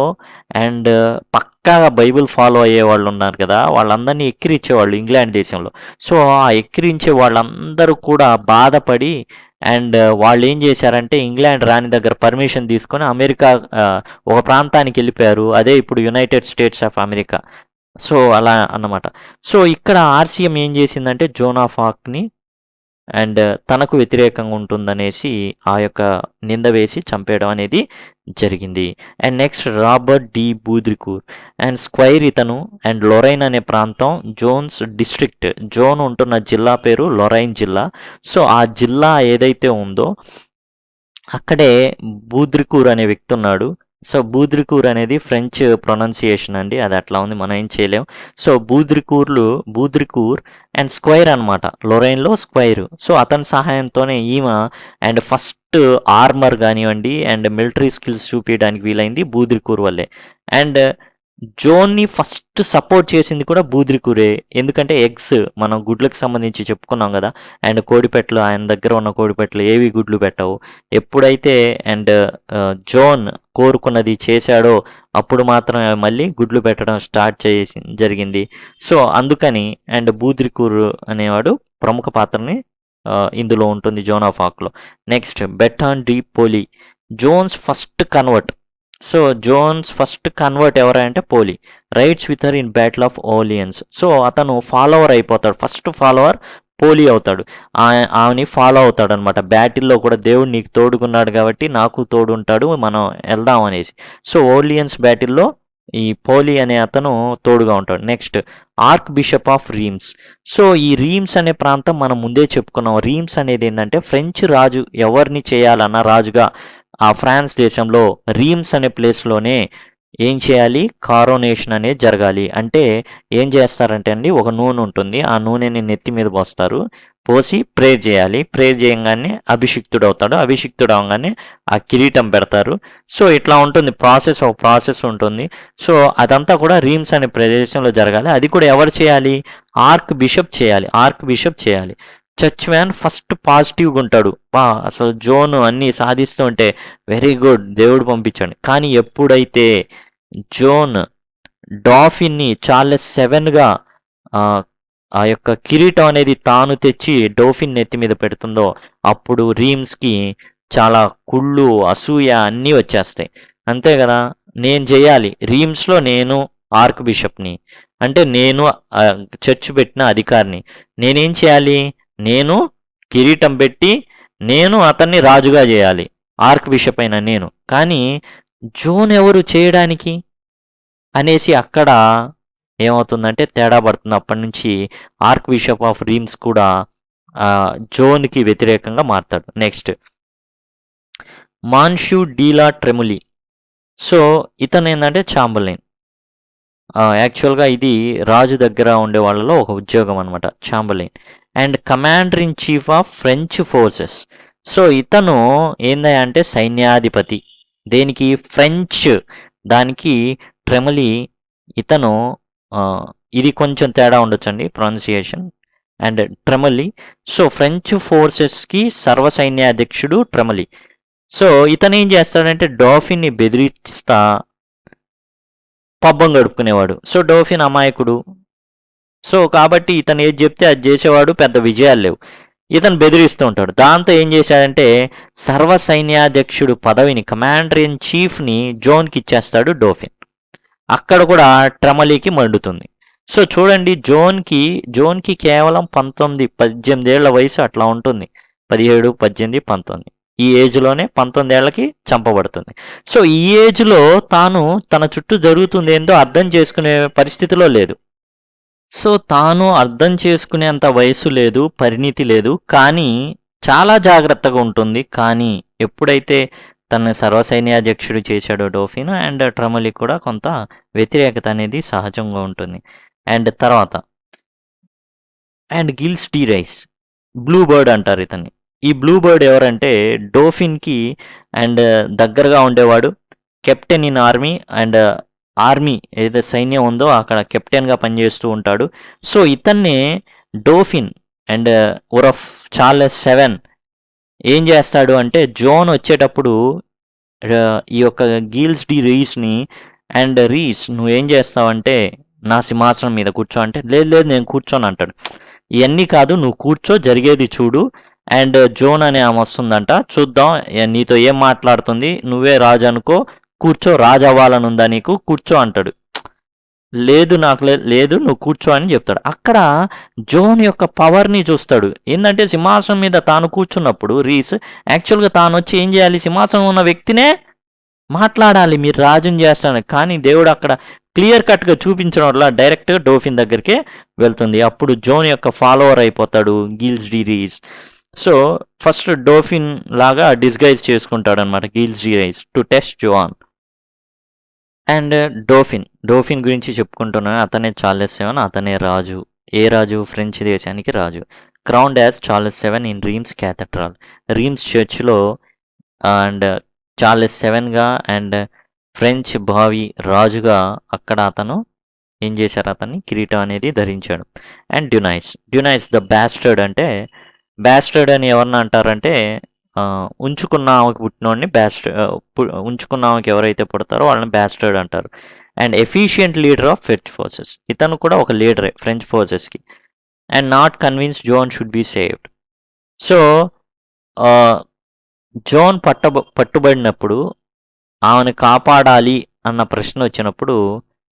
అండ్ పక్కాగా బైబిల్ ఫాలో అయ్యే వాళ్ళు ఉన్నారు కదా, వాళ్ళందరినీ ఎక్కిరించేవాళ్ళు ఇంగ్లాండ్ దేశంలో. సో ఆ ఎక్కిరించే వాళ్ళందరూ కూడా బాధపడి అండ్ వాళ్ళు ఏం చేశారంటే ఇంగ్లాండ్ రాణి దగ్గర పర్మిషన్ తీసుకొని అమెరికా ఒక ప్రాంతానికి వెళ్ళిపోయారు. అదే ఇప్పుడు United states of America. So అలా అన్నమాట. సో ఇక్కడ ఆర్సిఎం ఏం చేసిందంటే జోన్ ఆఫ్ ఆర్క్ని అండ్ తనకు వ్యతిరేకంగా ఉంటుందనేసి ఆ యొక్క నింద వేసి చంపేయడం అనేది జరిగింది. And next Robert de Baudricourt and squire ఇతను అండ్ లొరైన్ అనే ప్రాంతం జోన్స్ డిస్ట్రిక్ట్. జోన్ ఉంటున్న జిల్లా పేరు లొరైన్ జిల్లా. సో ఆ జిల్లా ఏదైతే ఉందో అక్కడే బూద్రికూర్ అనే వ్యక్తి ఉన్నాడు. సో బూద్రికూర్ అనేది ఫ్రెంచ్ ప్రొనౌన్సియేషన్ అండి, అది అట్లా ఉంది, మనం ఏం చేయలేం. సో బూద్రికూర్ అండ్ స్క్వైర్ అనమాట, లొరైన్లో స్క్వైర్. సో అతని సహాయంతోనే ఈమె అండ్ ఫస్ట్ ఆర్మర్ కానివ్వండి అండ్ మిలిటరీ స్కిల్స్ చూపించడానికి వీలైంది బూద్రికూర్ వల్లే. అండ్ జోన్ని ఫస్ట్ సపోర్ట్ చేసింది కూడా బూద్రికూరే. ఎందుకంటే ఎగ్స్ మనం గుడ్లకు సంబంధించి చెప్పుకున్నాం కదా, అండ్ కోడిపెట్టలు ఆయన దగ్గర ఉన్న కోడిపెట్టలు ఏవి గుడ్లు పెట్టవు. ఎప్పుడైతే అండ్ జోన్ కోరుకున్నది చేశాడో అప్పుడు మాత్రమే మళ్ళీ గుడ్లు పెట్టడం స్టార్ట్ జరిగింది. సో అందుకని అండ్ బూద్రికూర్ అనేవాడు ప్రముఖ పాత్రని ఇందులో ఉంటుంది జోన్ ఆఫ్ ఆర్క్లో. Next Bertrand de Poulengy, Joan's first convert. So Joan's first convert ఎవరంటే Poulengy. Rides with her in battle of Orleans. So అతను ఫాలోవర్ అయిపోతాడు, ఫస్ట్ ఫాలోవర్ పోలీ అవుతాడు. ఆమెని ఫాలో అవుతాడు అనమాట. బ్యాటిల్లో కూడా దేవుడు నీకు తోడుకున్నాడు కాబట్టి నాకు తోడు ఉంటాడు, మనం వెళ్దాం అనేసి. సో ఓలియన్స్ బ్యాటిల్లో ఈ పోలీ అనే అతను తోడుగా ఉంటాడు. Next arc bishop of Reams. So ఈ రీమ్స్ అనే ప్రాంతం మనం ముందే చెప్పుకున్నాం. రీమ్స్ అనేది ఏంటంటే ఫ్రెంచ్ రాజు ఎవరిని చేయాలన్నా రాజుగా ఆ ఫ్రాన్స్ దేశంలో రీమ్స్ అనే ప్లేస్లోనే ఏం చేయాలి, కారోనేషన్ అనేది జరగాలి. అంటే ఏం చేస్తారంటే అండి, ఒక నూనె ఉంటుంది, ఆ నూనెని నెత్తి మీద పోసి ప్రేర్ చేయాలి. ప్రేర్ చేయగానే అభిషిక్తుడు అవుతాడు. అభిషిక్తుడు అవగానే ఆ కిరీటం పెడతారు. సో ఇట్లా ఉంటుంది ఒక ప్రాసెస్ ఉంటుంది. సో అదంతా కూడా రీమ్స్ అనే ప్రదేశంలో జరగాలి. అది కూడా ఎవరు చేయాలి, ఆర్క్ బిషప్ చేయాలి. చర్చ్ మ్యాన్ ఫస్ట్ పాజిటివ్గా ఉంటాడు. అసలు జోన్ అన్నీ సాధిస్తూ ఉంటే వెరీ గుడ్, దేవుడు పంపించండి. కానీ ఎప్పుడైతే జోన్ డాఫిన్ని చార్లెస్ సెవెన్గా ఆ యొక్క కిరీటం అనేది తాను తెచ్చి డోఫిన్ నెత్తి మీద పెడుతుందో అప్పుడు రీమ్స్కి చాలా కుళ్ళు, అసూయ అన్నీ వచ్చేస్తాయి. అంతే కదా, నేను చేయాలి, రీమ్స్లో నేను ఆర్క్ బిషప్ని, అంటే నేను చర్చ్ పెట్టిన అధికారిని, నేనేం చేయాలి, నేను కిరీటం పెట్టి నేను అతన్ని రాజుగా చేయాలి, ఆర్క్ బిషప్ అయిన నేను. కానీ జోన్ ఎవరు చేయడానికి అనేసి అక్కడ ఏమవుతుందంటే తేడా పడుతుంది. అప్పటి నుంచి ఆర్క్ బిషప్ ఆఫ్ రీమ్స్ కూడా జోన్కి వ్యతిరేకంగా మారుతాడు. నెక్స్ట్ మాన్షు డీలా ట్రెములి. సో ఇతను ఏంటంటే చాంబర్లైన్. యాక్చువల్గా ఇది రాజు దగ్గర ఉండే వాళ్ళలో ఒక ఉద్యోగం అనమాట, chamberlain. And commander in chief of French forces. So ఇతను ఏందంటే సైన్యాధిపతి. దేనికి, ఫ్రెంచ్ దానికి. ట్రెములి ఇతను ఇది కొంచెం తేడా ఉండొచ్చండి pronunciation. And Tremouille, so French ఫోర్సెస్కి సర్వసైన్యాధ్యక్షుడు ట్రెములి. సో ఇతను ఏం చేస్తాడంటే డోఫిన్ని బెదిరిస్తా పబ్బం గడుపుకునేవాడు. సో డోఫిన్ అమాయకుడు, సో కాబట్టి ఇతను ఏది చెప్తే అది చేసేవాడు, పెద్ద విజయాలు లేవు. ఇతను బెదిరిస్తూ ఉంటాడు. దాంతో ఏం చేశాడంటే సర్వసైన్యాధ్యక్షుడు పదవిని, కమాండర్ ఇన్ చీఫ్ని జోన్కి ఇచ్చేస్తాడు డోఫిన్. అక్కడ కూడా ట్రెములికి మండుతుంది. సో చూడండి, జోన్కి కేవలం 18 ఏళ్ల వయసు అట్లా ఉంటుంది, 17, 18, 19. ఈ ఏజ్లోనే 19 ఏళ్ళకి చంపబడుతుంది. సో ఈ ఏజ్లో తాను తన చుట్టూ జరుగుతుంది ఏందో అర్థం చేసుకునే పరిస్థితిలో లేదు. సో తాను అర్థం చేసుకునేంత వయసు లేదు, పరిణితి లేదు, కానీ చాలా జాగ్రత్తగా ఉంటుంది. కానీ ఎప్పుడైతే తన సర్వసైన్యాధ్యక్షుడు చేశాడో డోఫిన్, అండ్ ట్రెములి కూడా కొంత వ్యతిరేకత అనేది సహజంగా ఉంటుంది. అండ్ తర్వాత and Gilles de Rais, Blue Beard అంటారు ఇతన్ని. ఈ బ్లూ బర్డ్ ఎవరంటే డోఫిన్కి అండ్ దగ్గరగా ఉండేవాడు, captain in army. And army ఏదైతే సైన్యం ఉందో అక్కడ కెప్టెన్గా పనిచేస్తూ ఉంటాడు. సో ఇతన్నే డోఫిన్ అండ్ ఉరఫ్ చార్లెస్ 7 ఏం చేస్తాడు అంటే జోన్ వచ్చేటప్పుడు ఈ యొక్క గిల్స్ డి రీస్ని, అండ్ రీస్ నువ్వేం చేస్తావంటే నా సింహాసనం మీద కూర్చో అంటే, లేదు నేను కూర్చోను అంటాడు. ఇవన్నీ కాదు, నువ్వు కూర్చో, జరిగేది చూడు. అండ్ జోన్ అనే ఆమె వస్తుందంట, చూద్దాం నీతో ఏం మాట్లాడుతుంది, నువ్వే రాజు అనుకో, కూర్చో, రాజు అవ్వాలని ఉందా నీకు, కూర్చో అంటాడు. లేదు నాకు లేదు, నువ్వు కూర్చో అని చెప్తాడు. అక్కడ జోన్ యొక్క పవర్ని చూస్తాడు. ఏంటంటే సింహాసనం మీద తాను కూర్చున్నప్పుడు రీస్ యాక్చువల్గా తాను వచ్చి ఏం చేయాలి, సింహాసనం ఉన్న వ్యక్తినే మాట్లాడాలి, మీరు రాజుని చేస్తాను. కానీ దేవుడు అక్కడ క్లియర్ కట్గా చూపించడం వల్ల డైరెక్ట్గా డోఫిన్ దగ్గరికే వెళ్తుంది. అప్పుడు జోన్ యొక్క ఫాలోవర్ అయిపోతాడు Gilles de Rais. So first Dauphin లాగా డిస్గైజ్ చేసుకుంటాడు అనమాట Gilles de Rais to test Joan. And Dauphin గురించి చెప్పుకుంటున్నాను. అతనే చార్లెస్ 7, అతనే రాజు. ఏ రాజు, ఫ్రెంచ్ దేశానికి రాజు. Crowned as Charles 7 in Rheims cathedral, Rheims చర్చ్లో. అండ్ చార్లెస్ 7గా అండ్ ఫ్రెంచ్ భావి రాజుగా అక్కడ అతను ఏం చేశారు, అతన్ని కిరీటం అనేది ధరించాడు. And Dunois the bastard. అంటే బ్యాస్టర్డ్ అని ఎవరన్నా అంటారంటే ఉంచుకున్న ఆమెకి పుట్టినోడిని ఉంచుకున్న ఆమెకి ఎవరైతే పుడతారో వాళ్ళని బ్యాస్టర్డ్ అంటారు. And efficient leader of French forces, ఇతను కూడా ఒక లీడరే ఫ్రెంచ్ ఫోర్సెస్కి. And not convince Joan should be saved. So Joan పట్టుబడినప్పుడు ఆమెను కాపాడాలి అన్న ప్రశ్న వచ్చినప్పుడు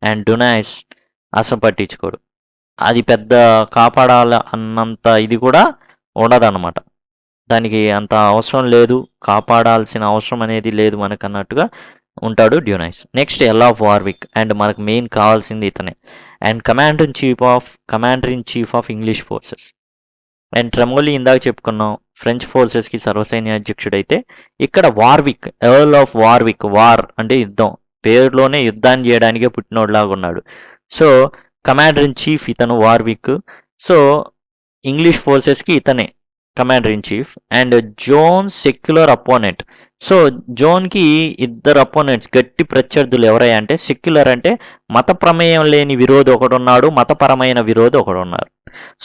అండ్ డ్యునైస్ అసలు పట్టించుకోడు. అది పెద్ద కాపాడాలి అన్నంత ఇది కూడా ఉండదన్నమాట, దానికి అంత అవసరం లేదు, కాపాడాల్సిన అవసరం అనేది లేదు మనకు అన్నట్టుగా ఉంటాడు Dunois. Next Earl of Warwick, and మనకు మెయిన్ కావాల్సింది ఇతనే. And commander in chief of English forces. And Tremouille ఇందాక చెప్పుకున్నాం ఫ్రెంచ్ ఫోర్సెస్కి సర్వసైన్యాధ్యక్షుడైతే, ఇక్కడ Warwick, Earl of Warwick, war అంటే యుద్ధం, పేరులోనే యుద్ధాన్ని చేయడానికే పుట్టినోడ్లాగా ఉన్నాడు. సో కమాండర్ ఇన్ చీఫ్ ఇతను వార్విక్. సో ఇంగ్లీష్ ఫోర్సెస్కి ఇతనే commander in chief. And Joan secular opponent. So జోన్కి ఇద్దరు అపోనెంట్స్, గట్టి ప్రత్యర్థులు ఎవరయ్యా అంటే, సెక్యులర్ అంటే మత ప్రమేయం లేని విరోధి ఒకడున్నాడు, మతపరమైన విరోధి ఒకడున్నారు.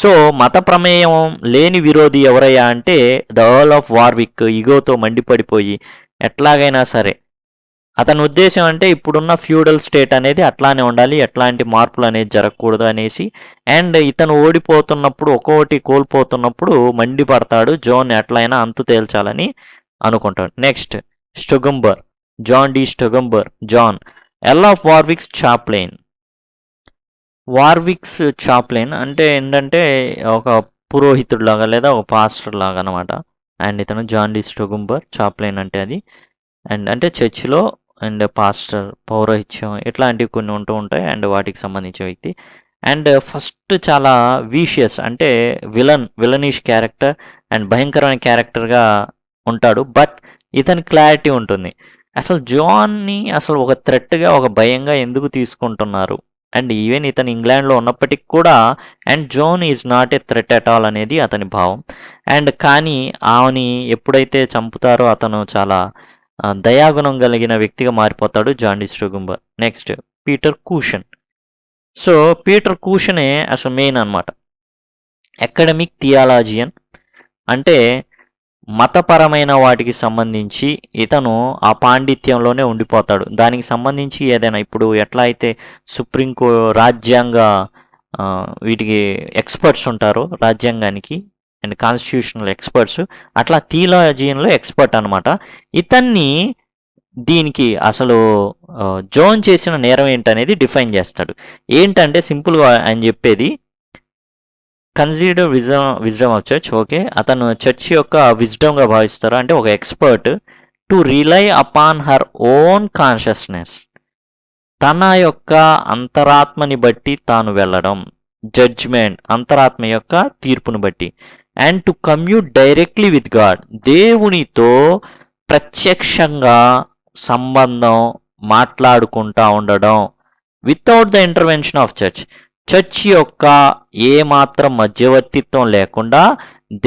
సో మత ప్రమేయం లేని విరోధి ఎవరయ్యా అంటే ద ఎర్ల్ ఆఫ్ వార్విక్ ఇగోతో మండిపడిపోయి ఎట్లాగైనా సరే అతని ఉద్దేశం అంటే ఇప్పుడున్న ఫ్యూడల్ స్టేట్ అనేది అట్లానే ఉండాలి, ఎట్లాంటి మార్పులు అనేది జరగకూడదు అనేసి. అండ్ ఇతను ఓడిపోతున్నప్పుడు ఒక్కొక్కటి కోల్పోతున్నప్పుడు మండిపడతాడు, జోన్ ఎట్లయినా అంతు తేల్చాలని అనుకుంటాడు. Next Stogumber, John de Stogumber. John Earl of Warwick's chaplain. Warwick's chaplain అంటే ఏంటంటే ఒక పురోహితుడు లాగా లేదా ఒక పాస్టర్ లాగా అనమాట. అండ్ ఇతను జాన్ డి స్టొగంబర్ చాప్లైన్ అంటే అది. అండ్ అంటే చర్చిలో అండ్ పాస్టర్, పౌరోహిత్యం ఇట్లాంటివి కొన్ని ఉంటూ ఉంటాయి అండ్ వాటికి సంబంధించిన వ్యక్తి. అండ్ ఫస్ట్ చాలా వీషియస్ అంటే విలనిష్ క్యారెక్టర్ అండ్ భయంకరమైన క్యారెక్టర్గా ఉంటాడు. బట్ ఇతని క్లారిటీ ఉంటుంది. అసలు జాన్ని అసలు ఒక థ్రెట్గా, ఒక భయంగా ఎందుకు తీసుకుంటున్నారు, అండ్ ఈవెన్ ఇతను ఇంగ్లాండ్లో ఉన్నప్పటికీ కూడా and zone is not a threat at all అనేది అతని భావం. అండ్ కానీ ఆమెని ఎప్పుడైతే చంపుతారో అతను చాలా దయాగుణం కలిగిన వ్యక్తిగా మారిపోతాడు John de Stogumber. Next Peter Cauchon. So Peter కూషనే అసలు మెయిన్ అనమాట. అకాడమిక్ థియాలజియన్ అంటే మతపరమైన వాటికి సంబంధించి ఇతను ఆ పాండిత్యంలోనే ఉండిపోతాడు. దానికి సంబంధించి ఏదైనా ఇప్పుడు ఎట్లా అయితే సుప్రీంకో రాజ్యాంగ వీటికి ఎక్స్పర్ట్స్ ఉంటారో రాజ్యాంగానికి అండ్ కాన్స్టిట్యూషనల్ ఎక్స్పర్ట్స్, అట్లా థియాలజియన్లో ఎక్స్పర్ట్ అనమాట. ఇతన్ని దీనికి అసలు జోన్ చేసిన నేరం ఏంటనేది డిఫైన్ చేస్తాడు. ఏంటంటే సింపుల్గా ఆయన చెప్పేది consider wisdom of church. Okay, అతను చర్చ్ యొక్క విజ్డమ్గా భావిస్తారు. అంటే ఒక expert to rely upon her own consciousness, తన యొక్క అంతరాత్మని బట్టి తాను వెళ్ళడం, జడ్జ్మెంట్ అంతరాత్మ యొక్క తీర్పును బట్టి. And to commute directly with God, దేవునితో ప్రత్యక్షంగా సంబంధం మాట్లాడుకుంటా ఉండడం without the intervention of church. Church యొక్క ఏమాత్రం మధ్యవర్తిత్వం లేకుండా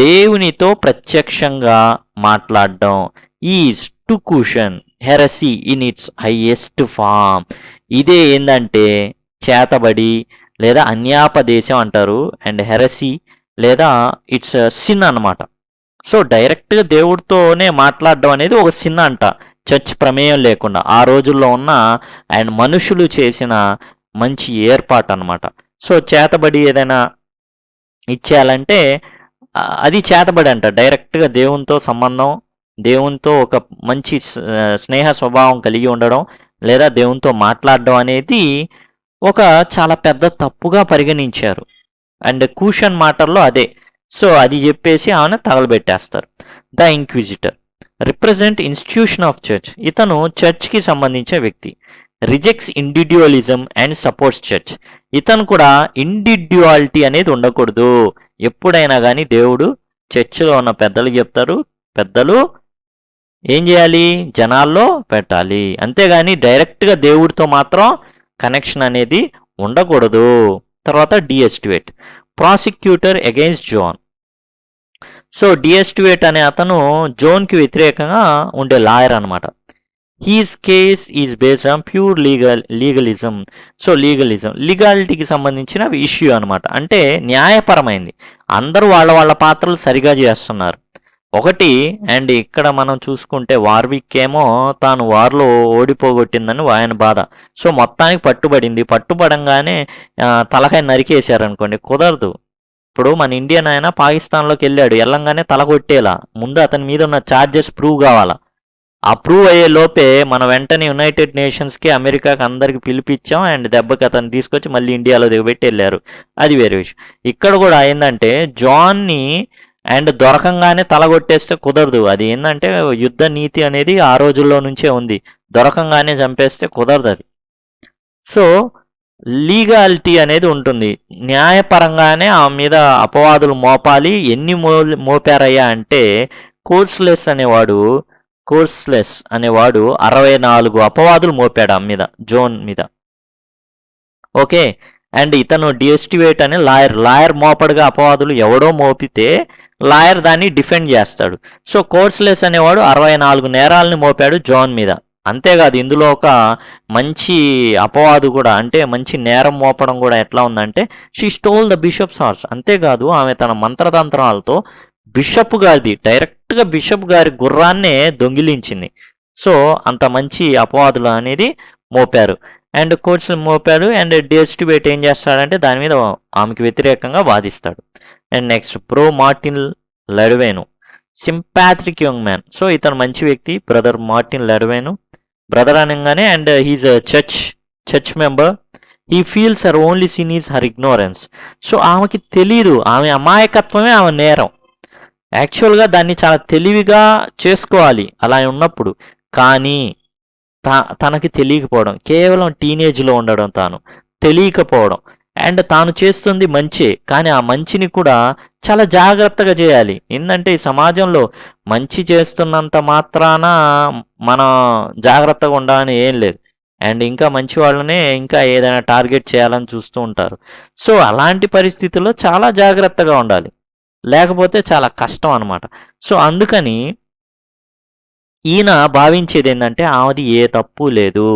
దేవునితో ప్రత్యక్షంగా మాట్లాడడం is to Cauchon heresy in its highest form. ఇదే ఏంటంటే చేతబడి లేదా అన్యాపదేశం అంటారు. అండ్ హెరసీ లేదా ఇట్స్ సిన్ అనమాట. సో డైరెక్ట్గా దేవుడితోనే మాట్లాడడం అనేది ఒక సిన్ అంట, చర్చ్ ప్రమేయం లేకుండా. ఆ రోజుల్లో ఉన్న అండ్ మనుషులు చేసిన మంచి ఏర్పాటు అనమాట. సో చేతబడి ఏదైనా ఇచ్చేయాలంటే అది చేతబడి అంట. డైరెక్ట్గా దేవునితో సంబంధం, దేవునితో ఒక మంచి స్నేహ స్వభావం కలిగి ఉండడం లేదా దేవునితో మాట్లాడడం అనేది ఒక చాలా పెద్ద తప్పుగా పరిగణించారు. అండ్ కూషన్ మాటల్లో అదే. సో అది చెప్పేసి ఆమెను తగలబెట్టేస్తారు. The inquisitor represent institution of church. ఇతను చర్చ్కి సంబంధించిన వ్యక్తి. Rejects individualism and supports church. ఇతను కూడా ఇండివిడ్యువాలిటీ అనేది ఉండకూడదు. ఎప్పుడైనా కానీ దేవుడు చర్చిలో ఉన్న పెద్దలు చెప్తారు, పెద్దలు ఏం చేయాలి, జనాల్లో పెట్టాలి. అంతేగాని డైరెక్ట్గా దేవుడితో మాత్రం కనెక్షన్ అనేది ఉండకూడదు. తర్వాత D'Estivet prosecutor against Joan. So D'Estivet అనే అతను జోన్కి వ్యతిరేకంగా ఉండే లాయర్ అనమాట. He's case is based on pure legalism. So లీగాలిటీకి సంబంధించిన ఇష్యూ అనమాట. అంటే న్యాయపరమైంది. అందరూ వాళ్ళ పాత్రలు సరిగా చేస్తున్నారు ఒకటి. అండ్ ఇక్కడ మనం చూసుకుంటే వార్విక్ ఏమో తాను వార్లో ఓడిపోగొట్టిందని ఆయన బాధ. సో మొత్తానికి పట్టుబడంగానే తలకాయ నరికేశారనుకోండి, కుదరదు. ఇప్పుడు మన ఇండియన్ ఆయన పాకిస్తాన్లోకి వెళ్ళంగానే తల కొట్టేలా ముందు అతని మీద ఉన్న ఛార్జెస్ ప్రూవ్ కావాలా. ఆ ప్రూవ్ అయ్యే లోపే మనం వెంటనే యునైటెడ్ నేషన్స్కి, అమెరికాకి అందరికి పిలిపించాం. అండ్ దెబ్బకి అతను తీసుకొచ్చి మళ్ళీ ఇండియాలో దిగబెట్టి వెళ్ళారు. అది వేరే విషయం. ఇక్కడ కూడా ఏంటంటే జాన్ని అండ్ దొరకంగానే తలగొట్టేస్తే కుదరదు. అది ఏంటంటే యుద్ధ నీతి అనేది ఆ రోజుల్లో నుంచే ఉంది. దొరకంగానే చంపేస్తే కుదరదు అది. సో లీగాలిటీ అనేది ఉంటుంది. న్యాయపరంగానే ఆ మీద అపవాదులు మోపాలి. ఎన్ని మోపారయ్యా అంటే కోర్స్లెస్ అనేవాడు 64 అపవాదులు మోపాడు ఆ మీద, జోన్ మీద. ఓకే, అండ్ ఇతను డిఎస్టివేట్ అనే లాయర్ మోపడుగా అపవాదులు ఎవడో మోపితే లాయర్ దాన్ని డిఫెండ్ చేస్తాడు. సో కోర్స్లెస్ అనేవాడు 64 నేరాలని మోపాడు జోన్ మీద. అంతేకాదు ఇందులో ఒక మంచి అపవాదు కూడా, అంటే మంచి నేరం మోపడం కూడా ఎట్లా ఉందంటే, she stole the bishops horse. అంతేకాదు ఆమె తన మంత్రతంత్రాలతో బిషప్ గారిది, డైరెక్ట్గా బిషప్ గారి గుర్రాన్నే దొంగిలించింది. సో అంత మంచి అపవాదులు అనేది మోపారు. అండ్ కోర్ట్స్ మోపాడు. అండ్ డేస్టిబేట్ ఏం చేస్తాడంటే దాని మీద ఆమెకి వ్యతిరేకంగా వాదిస్తాడు. And next brother Martin Ladvenu, sympathetic young man. So ఇతను మంచి వ్యక్తి, బ్రదర్ మార్టిన్ లెడవేను. బ్రదర్ అనగానే, and he's a church member. He feels her only sin is her ignorance. So ఆమెకి తెలీదు, ఆమె అమాయకత్వమే ఆమె నేరం. యాక్చువల్గా దాన్ని చాలా తెలివిగా చేసుకోవాలి అలా ఉన్నప్పుడు, కానీ తనకి తెలియకపోవడం, కేవలం టీనేజ్లో ఉండడం, తాను తెలియకపోవడం, అండ్ తాను చేస్తుంది మంచే, కానీ ఆ మంచిని కూడా చాలా జాగ్రత్తగా చేయాలి. ఏంటంటే ఈ సమాజంలో మంచి చేస్తున్నంత మాత్రాన మనం జాగ్రత్తగా ఉండాలని ఏం లేదు. అండ్ ఇంకా మంచి వాళ్ళనే ఇంకా ఏదైనా టార్గెట్ చేయాలని చూస్తూ ఉంటారు. సో అలాంటి పరిస్థితుల్లో చాలా జాగ్రత్తగా ఉండాలి, లేకపోతే చాలా కష్టం అనమాట. సో అందుకని ఈయన భావించేది ఏంటంటే ఆమెది ఏ తప్పు లేదు,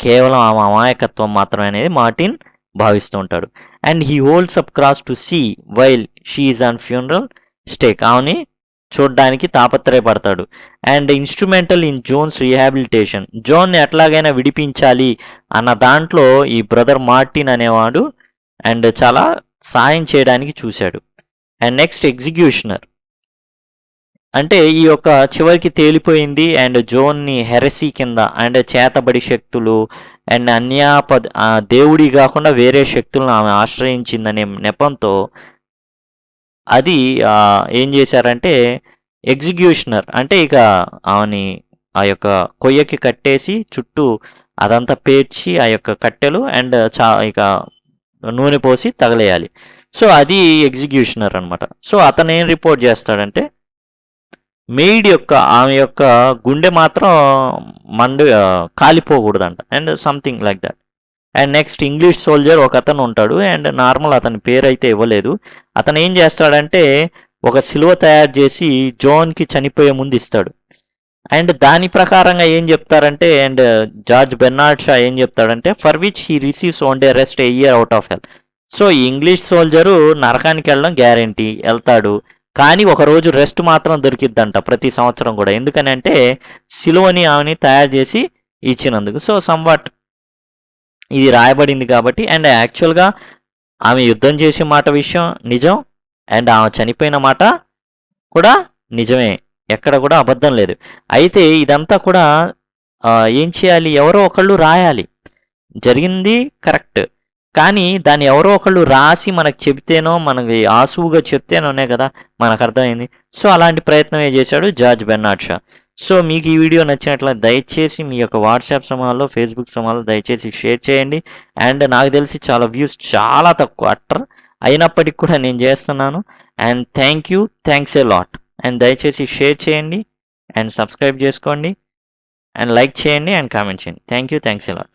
కేవలం ఆమె అమాయకత్వం మాత్రమే అనేది మార్టిన్ భావిస్తూ ఉంటాడు. And he holds up cross to see while she is on funeral stake. ఆమెని చూడడానికి తాపత్రయపడతాడు. And instrumental in Joan's rehabilitation, జోన్ని ఎట్లాగైనా విడిపించాలి అన్న దాంట్లో ఈ బ్రదర్ మార్టిన్ అనేవాడు అండ్ చాలా సాయం చేయడానికి చూశాడు. అండ్ నెక్స్ట్ ఎగ్జిక్యూషనర్, అంటే ఈ యొక్క చివరికి తేలిపోయింది. అండ్ జోన్ని హెరసీ కింద, అండ్ చేతబడి శక్తులు అండ్ దేవుడి కాకుండా వేరే శక్తులను ఆమె ఆశ్రయించిందనే నెపంతో అది ఏం చేశారంటే ఎగ్జిక్యూషనర్, అంటే ఇక ఆమెని ఆ యొక్క కొయ్యకి కట్టేసి చుట్టూ అదంతా పేర్చి ఆ యొక్క కట్టెలు అండ్ ఇక నూనె పోసి తగలేయాలి. సో అది ఎగ్జిక్యూషనర్ అనమాట. సో అతను ఏం రిపోర్ట్ చేస్తాడంటే మెయిడ్ యొక్క ఆమె యొక్క గుండె మాత్రం కాలిపోకూడదంట, and something like that. And next English soldier ఒక అతను ఉంటాడు, అండ్ నార్మల్ అతని పేరు అయితే ఇవ్వలేదు. అతను ఏం చేస్తాడంటే ఒక సిలువ తయారు చేసి జోన్కి చనిపోయే ముందు ఇస్తాడు. అండ్ దాని ప్రకారంగా ఏం చెప్తారంటే, అండ్ జార్జ్ బెర్నార్డ్ షా ఏం చెప్తాడంటే, for which he receives one day rest a year out of hell. So ఈ ఇంగ్లీష్ సోల్జరు నరకానికి వెళ్ళడం గ్యారంటీ, వెళ్తాడు, కానీ ఒకరోజు రెస్ట్ మాత్రం దొరికిద్దంట ప్రతి సంవత్సరం కూడా. ఎందుకని అంటే సిలువని ఆమెని తయారు చేసి ఇచ్చినందుకు. సో సంవాట్ ఇది రాయబడింది కాబట్టి. అండ్ యాక్చువల్గా ఆమె యుద్ధం చేసే మాట విషయం నిజం, అండ్ ఆమె చనిపోయిన మాట కూడా నిజమే, ఎక్కడ కూడా అబద్ధం లేదు. అయితే ఇదంతా కూడా ఏం చేయాలి, ఎవరో ఒకళ్ళు రాయాలి. జరిగింది కరెక్ట్, కానీ దాన్ని ఎవరో ఒకళ్ళు రాసి మనకు చెబితేనో, మనకి ఆసువుగా చెప్తేనోనే కదా మనకు అర్థమైంది. సో అలాంటి ప్రయత్నమే చేశాడు జార్జ్ బెర్నార్డ్ షా. సో మీకు ఈ వీడియో నచ్చినట్లయితే దయచేసి మీ యొక్క వాట్సాప్ సమూహాల్లో, ఫేస్బుక్ సమూహాల్లో దయచేసి షేర్ చేయండి. అండ్ నాకు తెలిసి చాలా వ్యూస్ చాలా తక్కువ అయినప్పటికీ కూడా నేను చేస్తున్నాను. And thanks a lot. And దయచేసి షేర్ చేయండి అండ్ సబ్స్క్రైబ్ చేసుకోండి అండ్ లైక్ చేయండి అండ్ కామెంట్ చేయండి. Thanks a lot.